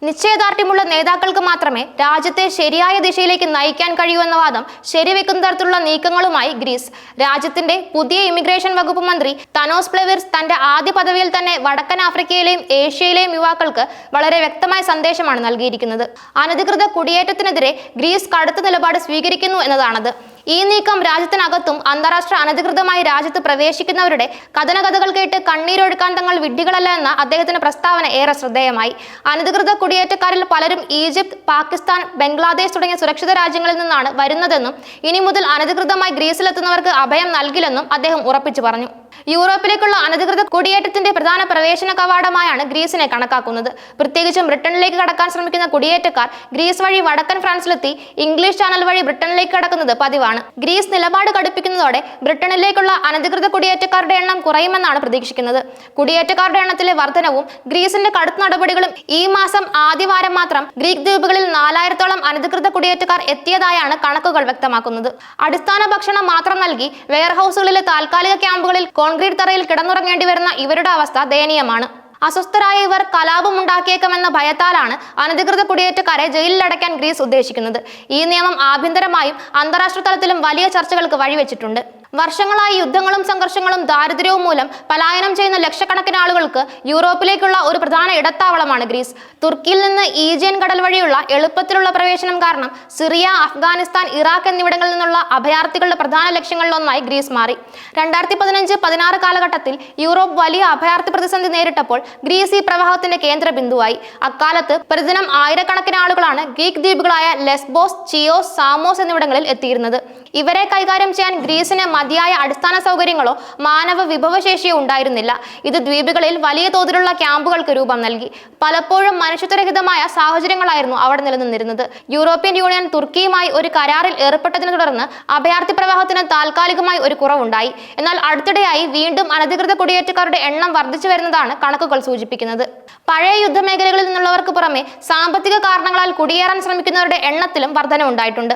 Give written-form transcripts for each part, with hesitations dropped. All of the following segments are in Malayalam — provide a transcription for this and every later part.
നിശ്ചയദാർഢ്യമുള്ള നേതാക്കൾക്ക് മാത്രമേ രാജ്യത്തെ ശരിയായ ദിശയിലേക്ക് നയിക്കാൻ കഴിയൂ എന്ന വാദം ശരിവെക്കുന്ന തരത്തിലുള്ള നീക്കങ്ങളുമായി ഗ്രീസ്. രാജ്യത്തിന്റെ പുതിയ ഇമിഗ്രേഷൻ വകുപ്പ് മന്ത്രി തനോസ് പ്ലെവിർസ് തന്റെ ആദ്യ പദവിയിൽ തന്നെ വടക്കൻ ആഫ്രിക്കയിലെയും ഏഷ്യയിലെയും യുവാക്കൾക്ക് വളരെ വ്യക്തമായ സന്ദേശമാണ് നൽകിയിരിക്കുന്നത്. അനധികൃത കുടിയേറ്റത്തിനെതിരെ ഗ്രീസ് കടുത്ത നിലപാട് സ്വീകരിക്കുന്നു എന്നതാണത്. ഈ നീക്കം രാജ്യത്തിനകത്തും അന്താരാഷ്ട്ര അനധികൃതമായി രാജ്യത്ത് പ്രവേശിക്കുന്നവരുടെ കഥനകഥകൾ കേട്ട് കണ്ണീരൊഴുക്കാൻ തങ്ങൾ വിഡ്ഢികളല്ല എന്ന അദ്ദേഹത്തിന്റെ പ്രസ്താവന ഏറെ ശ്രദ്ധേയമായി. അനധികൃത കുടിയേറ്റക്കാരിൽ പലരും ഈജിപ്ത്, പാകിസ്ഥാൻ, ബംഗ്ലാദേശ് തുടങ്ങിയ സുരക്ഷിത രാജ്യങ്ങളിൽ നിന്നാണ് വരുന്നതെന്നും ഇനി മുതൽ അനധികൃതമായി ഗ്രീസിലെത്തുന്നവർക്ക് അഭയം നൽകില്ലെന്നും അദ്ദേഹം ഉറപ്പിച്ചു പറഞ്ഞു. യൂറോപ്പിലേക്കുള്ള അനധികൃത കുടിയേറ്റത്തിന്റെ പ്രധാന പ്രവേശന കവാടമായാണ് ഗ്രീസിനെ കണക്കാക്കുന്നത്. പ്രത്യേകിച്ചും ബ്രിട്ടനിലേക്ക് കടക്കാൻ ശ്രമിക്കുന്ന കുടിയേറ്റക്കാർ ഗ്രീസ് വഴി വടക്കൻ ഫ്രാൻസിലെത്തി ഇംഗ്ലീഷ് ചാനൽ വഴി ബ്രിട്ടനിലേക്ക് കടക്കുന്നത് പതിവാണ്. ഗ്രീസ് നിലപാട് കടുപ്പിക്കുന്നതോടെ ബ്രിട്ടനിലേക്കുള്ള അനധികൃത കുടിയേറ്റക്കാരുടെ എണ്ണം കുറയുമെന്നാണ് പ്രതീക്ഷിക്കുന്നത്. കുടിയേറ്റക്കാരുടെ എണ്ണത്തിലെ വർധനവും ഗ്രീസിന്റെ കടുത്ത നടപടികളും ഈ മാസം ആദ്യവാരം മാത്രം ഗ്രീക്ക് ദ്വീപുകളിൽ 4000-ഓളം അനധികൃത കുടിയേറ്റക്കാർ എത്തിയതായാണ് കണക്കുകൾ വ്യക്തമാക്കുന്നത്. അടിസ്ഥാന ഭക്ഷണം മാത്രം നൽകി വെയർഹൌസുകളിലെ താൽക്കാലിക ക്യാമ്പുകളിൽ കോൺക്രീറ്റ് തറയിൽ കിടന്നുറങ്ങേണ്ടി വരുന്ന ഇവരുടെ അവസ്ഥ ദയനീയമാണ്. അസ്വസ്ഥരായ ഇവർ കലാപമുണ്ടാക്കിയേക്കുമെന്ന ഭയത്താലാണ് അനധികൃത കുടിയേറ്റക്കാരെ ജയിലിലടയ്ക്കാൻ ഗ്രീസ് ഉദ്ദേശിക്കുന്നത്. ഈ നിയമം ആഭ്യന്തരമായും അന്താരാഷ്ട്ര തലത്തിലും വലിയ ചർച്ചകൾക്ക് വഴിവെച്ചിട്ടുണ്ട്. വർഷങ്ങളായി യുദ്ധങ്ങളും സംഘർഷങ്ങളും ദാരിദ്ര്യവും മൂലം പലായനം ചെയ്യുന്ന ലക്ഷക്കണക്കിന് ആളുകൾക്ക് യൂറോപ്പിലേക്കുള്ള ഒരു പ്രധാന ഇടത്താവളമാണ് ഗ്രീസ്. തുർക്കിയിൽ നിന്ന് ഈജിയൻ കടൽ വഴിയുള്ള എളുപ്പത്തിലുള്ള പ്രവേശനം കാരണം സിറിയ, അഫ്ഗാനിസ്ഥാൻ, ഇറാഖ് എന്നിവിടങ്ങളിൽ നിന്നുള്ള അഭയാർത്ഥികളുടെ പ്രധാന ലക്ഷ്യങ്ങളിലൊന്നായി ഗ്രീസ് മാറി. 2015-16 കാലഘട്ടത്തിൽ യൂറോപ്പ് വലിയ അഭയാർത്ഥി പ്രതിസന്ധി നേരിട്ടപ്പോൾ ഗ്രീസ് ഈ പ്രവാഹത്തിന്റെ കേന്ദ്ര ബിന്ദുവായി. അക്കാലത്ത് പ്രതിദിനം ആയിരക്കണക്കിന് ആളുകളാണ് ഗ്രീക്ക് ദ്വീപുകളായ ലെസ്ബോസ്, ചിയോസ്, സാമോസ് എന്നിവിടങ്ങളിൽ എത്തിയിരുന്നത്. ഇവരെ കൈകാര്യം ചെയ്യാൻ ഗ്രീസിന് മതിയായ അടിസ്ഥാന സൗകര്യങ്ങളോ മാനവ വിഭവശേഷിയോ ഉണ്ടായിരുന്നില്ല. ഇത് ദ്വീപുകളിൽ വലിയ തോതിലുള്ള ക്യാമ്പുകൾക്ക് രൂപം നൽകി. പലപ്പോഴും മനുഷ്യത്വരഹിതമായ സാഹചര്യങ്ങളായിരുന്നു അവിടെ നിലനിന്നിരുന്നത്. യൂറോപ്യൻ യൂണിയൻ തുർക്കിയുമായി ഒരു കരാറിൽ ഏർപ്പെട്ടതിനെ തുടർന്ന് അഭയാർത്ഥി പ്രവാഹത്തിന് താൽക്കാലികമായി ഒരു കുറവുണ്ടായി. എന്നാൽ അടുത്തിടെയായി വീണ്ടും അനധികൃത കുടിയേറ്റക്കാരുടെ എണ്ണം വർദ്ധിച്ചു വരുന്നതാണ് കണക്കുകൾ സൂചിപ്പിക്കുന്നത്. പഴയ യുദ്ധമേഖലകളിൽ നിന്നുള്ളവർക്ക് പുറമെ സാമ്പത്തിക കാരണങ്ങളാൽ കുടിയേറാൻ ശ്രമിക്കുന്നവരുടെ എണ്ണത്തിലും വർധന ഉണ്ടായിട്ടുണ്ട്.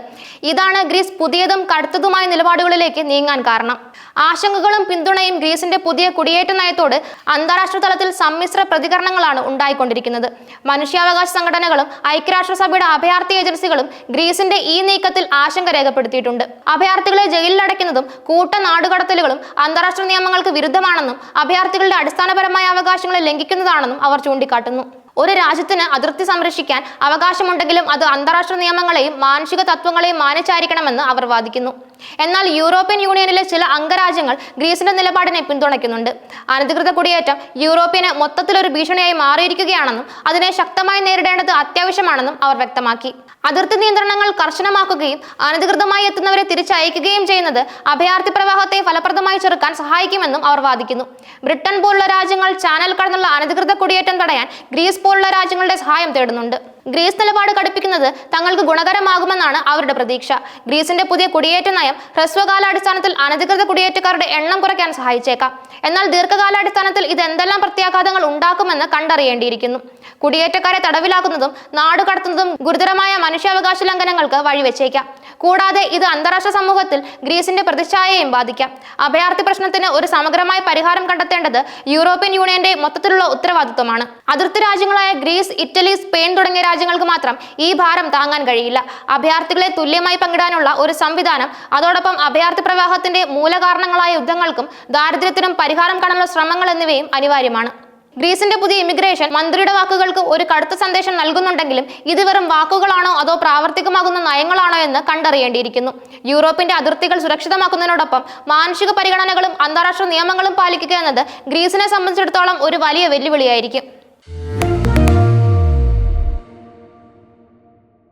ഇതാണ് ഗ്രീസ് പുതിയതും കടുത്തതുമായ നിലപാടുകളിലേക്ക് നീങ്ങാൻ കാരണം. ആശങ്കകളും പിന്തുണയും ഗ്രീസിന്റെ പുതിയ കുടിയേറ്റ നയത്തോട് അന്താരാഷ്ട്ര തലത്തിൽ സമ്മിശ്ര പ്രതികരണങ്ങളാണ് ഉണ്ടായിക്കൊണ്ടിരിക്കുന്നത്. മനുഷ്യാവകാശ സംഘടനകളും ഐക്യരാഷ്ട്രസഭയുടെ അഭയാർത്ഥി ഏജൻസികളും ഗ്രീസിന്റെ ഈ നീക്കത്തിൽ ആശങ്ക രേഖപ്പെടുത്തിയിട്ടുണ്ട്. അഭയാർത്ഥികളെ ജയിലിലടയ്ക്കുന്നതും കൂട്ട നാടുകടത്തലുകളും അന്താരാഷ്ട്ര നിയമങ്ങൾക്ക് വിരുദ്ധമാണെന്നും അഭയാർത്ഥികളുടെ അടിസ്ഥാനപരമായ അവകാശങ്ങളെ ലംഘിക്കുന്നതാണെന്നും അവർ ചൂണ്ടിക്കാട്ടുന്നു. ഒരു രാജ്യത്തിന് അതിർത്തി സംരക്ഷിക്കാൻ അവകാശമുണ്ടെങ്കിലും അത് അന്താരാഷ്ട്ര നിയമങ്ങളെയും മാനുഷിക തത്വങ്ങളെയും മാനിച്ചായിരിക്കണമെന്ന് അവർ വാദിക്കുന്നു. എന്നാൽ യൂറോപ്യൻ യൂണിയനിലെ ചില അംഗരാജ്യങ്ങൾ ഗ്രീസിന്റെ നിലപാടിനെ പിന്തുണയ്ക്കുന്നുണ്ട്. അനധികൃത കുടിയേറ്റം യൂറോപ്പിന് മൊത്തത്തിലൊരു ഭീഷണിയായി മാറിയിരിക്കുകയാണെന്നും അതിനെ ശക്തമായി നേരിടേണ്ടത് അത്യാവശ്യമാണെന്നും അവർ വ്യക്തമാക്കി. അതിർത്തി നിയന്ത്രണങ്ങൾ കർശനമാക്കുകയും അനധികൃതമായി എത്തുന്നവരെ തിരിച്ചയക്കുകയും ചെയ്യുന്നത് അഭയാർത്ഥി പ്രവാഹത്തെ ഫലപ്രദമായി ചെറുക്കാൻ സഹായിക്കുമെന്നും അവർ വാദിക്കുന്നു. ബ്രിട്ടൻ പോലുള്ള രാജ്യങ്ങൾ ചാനൽ കടന്നുള്ള അനധികൃത കുടിയേറ്റം തടയാൻ ഗ്രീസ് പോലുള്ള രാജ്യങ്ങളുടെ സഹായം തേടുന്നുണ്ട്. ഗ്രീസ് നിലപാട് കടുപ്പിക്കുന്നത് തങ്ങൾക്ക് ഗുണകരമാകുമെന്നാണ് അവരുടെ പ്രതീക്ഷ. ഗ്രീസിന്റെ പുതിയ കുടിയേറ്റ നയം ഹ്രസ്വകാലാടിസ്ഥാനത്തിൽ അനധികൃത കുടിയേറ്റക്കാരുടെ എണ്ണം കുറയ്ക്കാൻ സഹായിച്ചേക്കാം. എന്നാൽ ദീർഘകാലാടിസ്ഥാനത്തിൽ ഇത് എന്തെല്ലാം പ്രത്യാഘാതങ്ങൾ ഉണ്ടാക്കുമെന്ന് കണ്ടറിയേണ്ടിയിരിക്കുന്നു. കുടിയേറ്റക്കാരെ തടവിലാക്കുന്നതും നാടുകടത്തുന്നതും ഗുരുതരമായ മനുഷ്യാവകാശ ലംഘനങ്ങൾക്ക് വഴിവെച്ചേക്കാം. കൂടാതെ ഇത് അന്താരാഷ്ട്ര സമൂഹത്തിൽ ഗ്രീസിന്റെ പ്രതിച്ഛായയെയും ബാധിക്കാം. അഭയാർത്ഥി പ്രശ്നത്തിന് ഒരു സമഗ്രമായ പരിഹാരം കണ്ടെത്തേണ്ടത് യൂറോപ്യൻ യൂണിയന്റെ മൊത്തത്തിലുള്ള ഉത്തരവാദിത്വമാണ്. അതിർത്തി രാജ്യങ്ങളായ ഗ്രീസ്, ഇറ്റലി, സ്പെയിൻ തുടങ്ങിയ രാജ്യങ്ങൾക്ക് മാത്രം ഈ ഭാരം താങ്ങാൻ കഴിയില്ല. അഭയാർത്ഥികളെ തുല്യമായി പങ്കിടാനുള്ള ഒരു സംവിധാനം, അതോടൊപ്പം അഭയാർത്ഥി പ്രവാഹത്തിന്റെ മൂലകാരണങ്ങളായ യുദ്ധങ്ങൾക്കും ദാരിദ്ര്യത്തിനും പരിഹാരം കാണാനുള്ള ശ്രമങ്ങൾ എന്നിവയും അനിവാര്യമാണ്. ഗ്രീസിന്റെ പുതിയ ഇമിഗ്രേഷൻ മന്ത്രിയുടെ വാക്കുകൾക്ക് ഒരു കടുത്ത സന്ദേശം നൽകുന്നുണ്ടെങ്കിലും ഇത് വെറും വാക്കുകളാണോ അതോ പ്രാവർത്തികമാകുന്ന നയങ്ങളാണോ എന്ന് കണ്ടറിയേണ്ടിയിരിക്കുന്നു. യൂറോപ്പിന്റെ അതിർത്തികൾ സുരക്ഷിതമാക്കുന്നതിനോടൊപ്പം മാനുഷിക പരിഗണനകളും അന്താരാഷ്ട്ര നിയമങ്ങളും പാലിക്കുക എന്നത് ഗ്രീസിനെ സംബന്ധിച്ചിടത്തോളം ഒരു വലിയ വെല്ലുവിളിയായിരിക്കും.